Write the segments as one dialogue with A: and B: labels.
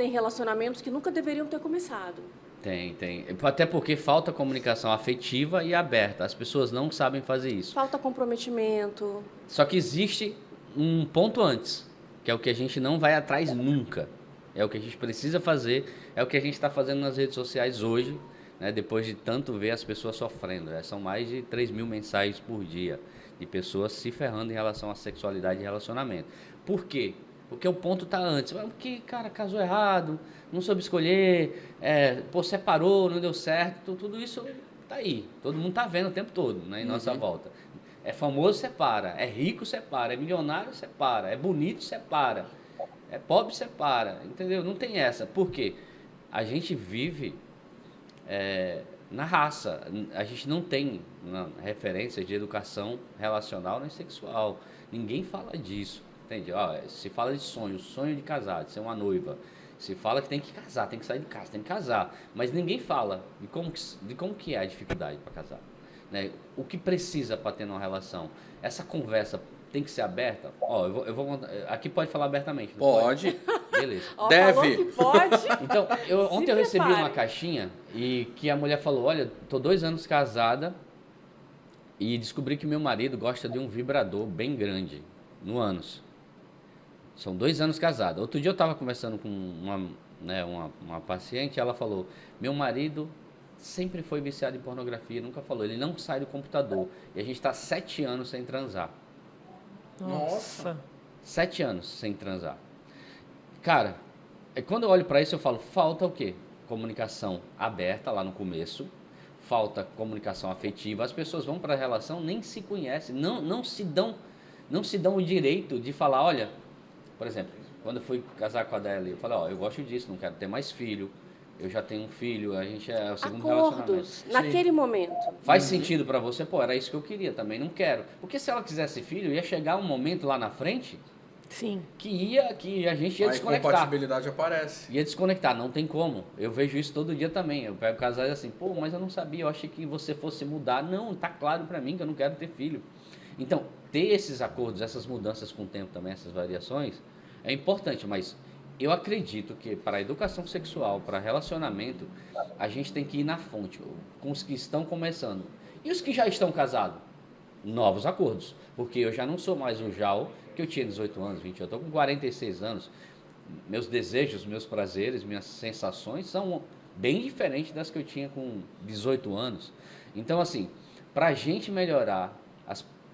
A: tem relacionamentos que nunca deveriam ter começado.
B: Tem. Até porque falta comunicação afetiva e aberta. As pessoas não sabem fazer isso.
A: Falta comprometimento.
B: Só que existe um ponto antes, que é o que a gente não vai atrás nunca. É o que a gente precisa fazer, é o que a gente está fazendo nas redes sociais hoje, né, depois de tanto ver as pessoas sofrendo. São mais de 3 mil mensagens por dia de pessoas se ferrando em relação à sexualidade e relacionamento. Por quê? Porque o ponto está antes. Porque, cara, casou errado, não soube escolher, separou, não deu certo, tudo isso está aí. Todo mundo está vendo o tempo todo, né, em nossa volta. É famoso, separa. É rico, separa. É milionário, separa. É bonito, separa. É pobre, separa. Entendeu? Não tem essa. Por quê? A gente vive na raça. A gente não tem referências de educação relacional nem sexual. Ninguém fala disso. Entende? Se fala de sonho de casar, de ser uma noiva. Se fala que tem que casar, tem que sair de casa, tem que casar. Mas ninguém fala de como que é a dificuldade para casar. Né? O que precisa para ter uma relação? Essa conversa tem que ser aberta? Eu vou contar. Aqui pode falar abertamente.
C: Pode.
B: Beleza.
C: Deve.
A: Falou que pode.
B: Então, ontem eu recebi uma caixinha e que a mulher falou, olha, tô 2 anos casada e descobri que meu marido gosta de um vibrador bem grande no ânus. São 2 anos casada. Outro dia eu estava conversando com uma paciente e ela falou, meu marido sempre foi viciado em pornografia, nunca falou, ele não sai do computador. E a gente está 7 anos sem transar.
C: Nossa.
B: 7 anos sem transar. Cara, quando eu olho para isso eu falo, falta o quê? Comunicação aberta lá no começo, falta comunicação afetiva, as pessoas vão para a relação, nem se conhecem, não se dão o direito de falar, olha, por exemplo, quando eu fui casar com a Adele, eu falei, eu gosto disso, não quero ter mais filho, eu já tenho um filho, a gente é o segundo relacionamento.
A: Acordos, naquele momento.
B: Faz sentido para você? Pô, era isso que eu queria também, não quero. Porque se ela quisesse filho, ia chegar um momento lá na frente
D: Sim.
B: que a gente ia
C: A
B: desconectar.
C: incompatibilidade aparece.
B: Ia desconectar, não tem como. Eu vejo isso todo dia também. Eu pego casais assim, pô, mas eu não sabia, eu achei que você fosse mudar. Não, tá claro para mim que eu não quero ter filho. Então, ter esses acordos, essas mudanças com o tempo também, essas variações, é importante, mas eu acredito que para a educação sexual, para relacionamento, a gente tem que ir na fonte, com os que estão começando. E os que já estão casados? Novos acordos. Porque eu já não sou mais o Jal, que eu tinha 18 anos, 20 anos, eu estou com 46 anos. Meus desejos, meus prazeres, minhas sensações são bem diferentes das que eu tinha com 18 anos. Então, assim, para a gente melhorar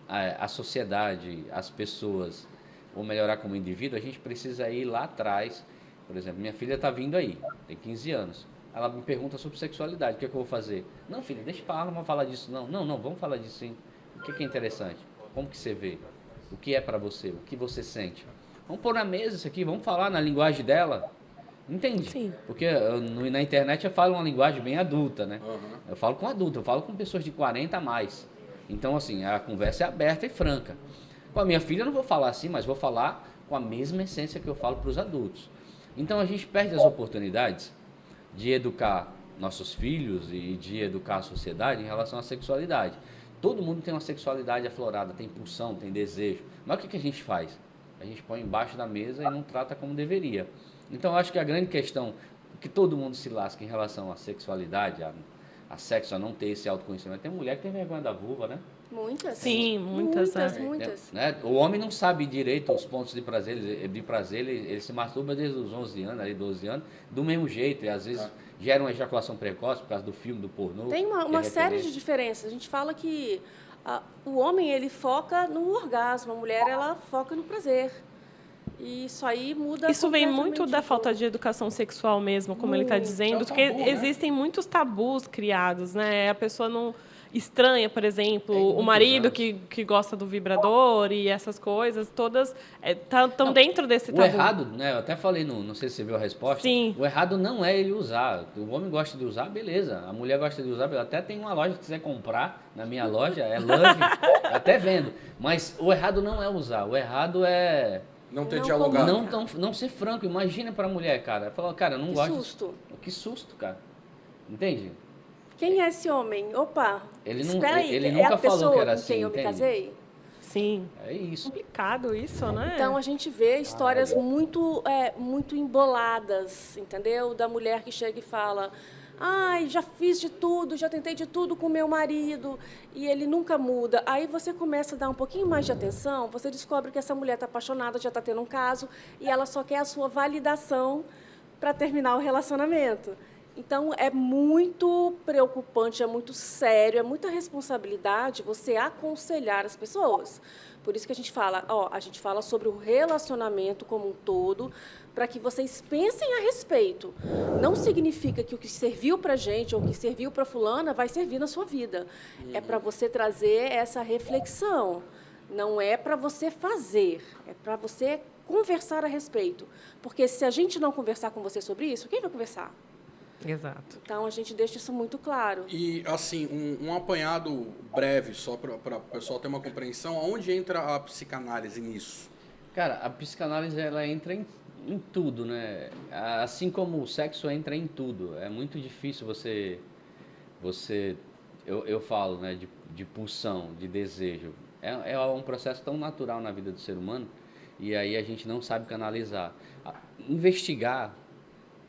B: a sociedade, as pessoas, ou melhorar como indivíduo, a gente precisa ir lá atrás. Por exemplo, minha filha está vindo aí, tem 15 anos. Ela me pergunta sobre sexualidade, o que é que eu vou fazer? Não, filha, deixa para lá, não vamos falar disso. Não, vamos falar disso sim. O que é interessante? Como que você vê? O que é para você? O que você sente? Vamos pôr na mesa isso aqui, vamos falar na linguagem dela. Entende?
D: Sim.
B: Porque na internet eu falo uma linguagem bem adulta, né?
C: Uhum.
B: Eu falo com adulto, eu falo com pessoas de 40 a mais. Então, assim, a conversa é aberta e franca. Com a minha filha eu não vou falar assim, mas vou falar com a mesma essência que eu falo para os adultos. Então a gente perde as oportunidades de educar nossos filhos e de educar a sociedade em relação à sexualidade. Todo mundo tem uma sexualidade aflorada, tem pulsão, tem desejo. Mas o que a gente faz? A gente põe embaixo da mesa e não trata como deveria. Então eu acho que a grande questão que todo mundo se lasca em relação à sexualidade, a sexo, a não ter esse autoconhecimento. Tem mulher que tem vergonha da vulva, né?
A: Muitas.
D: Sim, muitas.
A: Muitas.
B: Né? O homem não sabe direito os pontos de prazer, ele se masturba desde os 11 anos, ali 12 anos, do mesmo jeito, e às vezes gera uma ejaculação precoce por causa do filme, do pornô.
A: Tem uma série de diferenças. A gente fala que o homem, ele foca no orgasmo, a mulher, ela foca no prazer. E isso aí muda.
D: Isso vem muito da
A: completamente
D: falta de educação sexual mesmo, como ele está dizendo, porque
C: tabu, né?
D: existem muitos tabus criados, né? A pessoa não estranha, por exemplo, o
B: muitos
D: marido
B: anos.
D: que gosta do vibrador e essas coisas, todas estão dentro desse
B: O
D: tabu.
B: errado, né? Eu até falei, não sei se você viu a resposta.
D: Sim.
B: O errado não é ele usar. O homem gosta de usar, beleza. A mulher gosta de usar, beleza. Até tem uma loja que quiser comprar na minha loja, é Love, até vendo. Mas o errado não é usar, o errado é
C: Não ter
A: Não
C: dialogado.
B: não ser franco. Imagina pra mulher, cara. Fala, cara, eu não
A: Que
B: gosto.
A: susto.
B: Que susto, cara. Entende?
A: Quem é esse homem? Opa,
B: Ele não-
A: espera aí,
B: ele
A: é
B: nunca
A: a
B: falou
A: pessoa
B: que era
A: com
B: assim,
A: quem eu me
B: entende?
A: casei?
D: Sim.
B: É isso.
D: Complicado isso, né?
A: Então, a gente vê histórias muito emboladas, entendeu? Da mulher que chega e fala: ai, já fiz de tudo, já tentei de tudo com meu marido e ele nunca muda. Aí você começa a dar um pouquinho mais de atenção, você descobre que essa mulher está apaixonada, já está tendo um caso e ela só quer a sua validação para terminar o relacionamento. Então, é muito preocupante, é muito sério, é muita responsabilidade você aconselhar as pessoas. Por isso que a gente fala sobre o relacionamento como um todo, para que vocês pensem a respeito. Não significa que o que serviu para a gente ou o que serviu para fulana vai servir na sua vida. É para você trazer essa reflexão. Não é para você fazer, é para você conversar a respeito. Porque se a gente não conversar com você sobre isso, quem vai conversar?
D: Exato.
A: Então, a gente deixa isso muito claro.
C: E, assim, um apanhado breve, só para o pessoal ter uma compreensão, onde entra a psicanálise nisso?
B: Cara, a psicanálise, ela entra em tudo, né? Assim como o sexo entra em tudo. É muito difícil eu falo, né, de pulsão, de desejo. É um processo tão natural na vida do ser humano, e aí a gente não sabe canalizar. Investigar,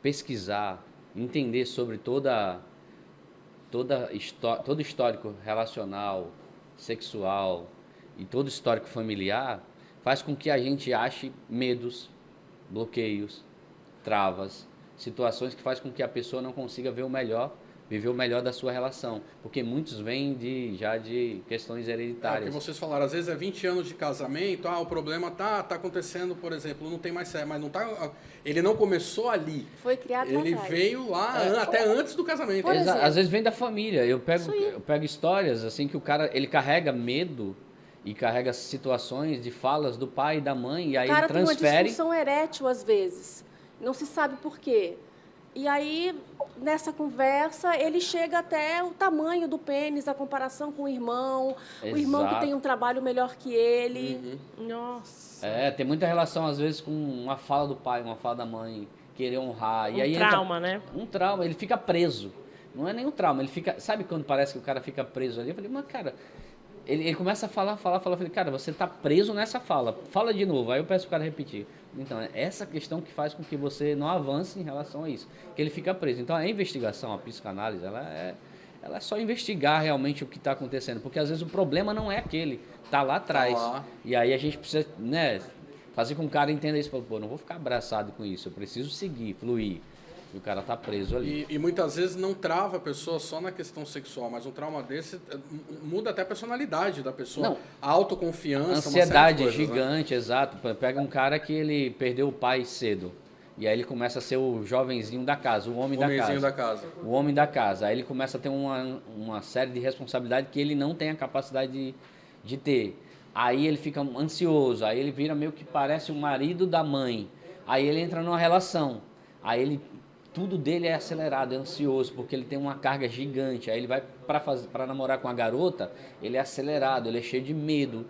B: pesquisar, entender sobre todo histórico relacional, sexual e todo histórico familiar faz com que a gente ache medos, bloqueios, travas, situações que faz com que a pessoa não consiga ver o melhor, viver o melhor da sua relação, porque muitos vêm já de questões hereditárias.
C: É o que vocês falaram, às vezes é 20 anos de casamento, o problema tá acontecendo, por exemplo, não tem mais sexo, mas não tá, ele não começou ali.
A: Foi criado
C: Ele
A: lá atrás.
C: veio lá até antes do casamento.
A: Por exemplo.
B: Às vezes vem da família. Eu pego histórias assim que o cara, ele carrega medo e carrega situações de falas do pai e da mãe, e aí
A: O cara
B: ele
A: tem uma
B: transfere.
A: disfunção erétil, às vezes. Não se sabe por quê. E aí, nessa conversa, ele chega até o tamanho do pênis, a comparação com o irmão irmão que
B: Exato.
A: tem um trabalho melhor que ele.
D: Nossa.
B: Tem muita relação, às vezes, com uma fala do pai, uma fala da mãe, querer honrar. E aí
D: Trauma, né?
B: Um trauma, ele fica preso. Não é nenhum trauma, ele fica... Sabe quando parece que o cara fica preso ali? Eu falei, mas, cara... Ele começa a falar. Eu falei, cara, você tá preso nessa fala. Fala de novo. Aí eu peço pro cara repetir. Então, é essa questão que faz com que você não avance em relação a isso. Que ele fica preso. Então, a investigação, a psicanálise, ela é só investigar realmente o que está acontecendo. Porque, às vezes, o problema não é aquele. Tá lá atrás.
C: Tá lá.
B: E aí, a gente precisa, né, fazer com que o cara entenda isso. Pô, não vou ficar abraçado com isso. Eu preciso seguir, fluir. E o cara tá preso ali.
C: E muitas vezes não trava a pessoa só na questão sexual, mas um trauma desse muda até a personalidade da pessoa.
B: Não.
C: A autoconfiança,
B: Ansiedade
C: uma série de coisas, né?
B: gigante, exato. Pega um cara que ele perdeu o pai cedo. E aí ele começa a ser o jovenzinho da casa, o homem da
C: Homenzinho
B: casa.
C: da casa.
B: O homem da casa. Aí ele começa a ter uma série de responsabilidades que ele não tem a capacidade de ter. Aí ele fica ansioso, aí ele vira meio que parece o marido da mãe. Aí ele entra numa relação. Aí tudo dele é acelerado, é ansioso, porque ele tem uma carga gigante. Aí ele vai para namorar com a garota, ele é acelerado, ele é cheio de medo.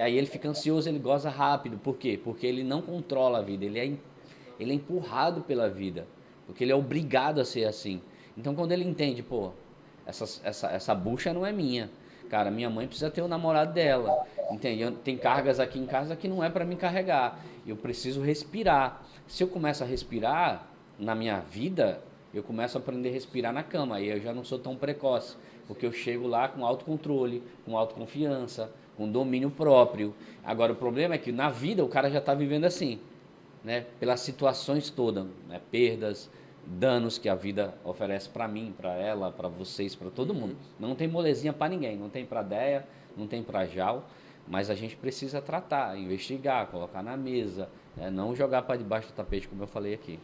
B: Aí ele fica ansioso, ele goza rápido. Por quê? Porque ele não controla a vida, ele é empurrado pela vida, porque ele é obrigado a ser assim. Então, quando ele entende, pô, essa bucha não é minha. Cara, minha mãe precisa ter o namorado dela, entende? Tem cargas aqui em casa que não é para me carregar. Eu preciso respirar. Se eu começo a respirar na minha vida, eu começo a aprender a respirar na cama. Aí eu já não sou tão precoce, porque eu chego lá com autocontrole, com autoconfiança, com domínio próprio. Agora, o problema é que na vida o cara já está vivendo assim, né? Pelas situações todas, né? Perdas, danos que a vida oferece para mim, para ela, para vocês, para todo mundo. Não tem molezinha para ninguém, não tem para Deia, não tem para Jal, mas a gente precisa tratar, investigar, colocar na mesa, né? Não jogar para debaixo do tapete, como eu falei aqui.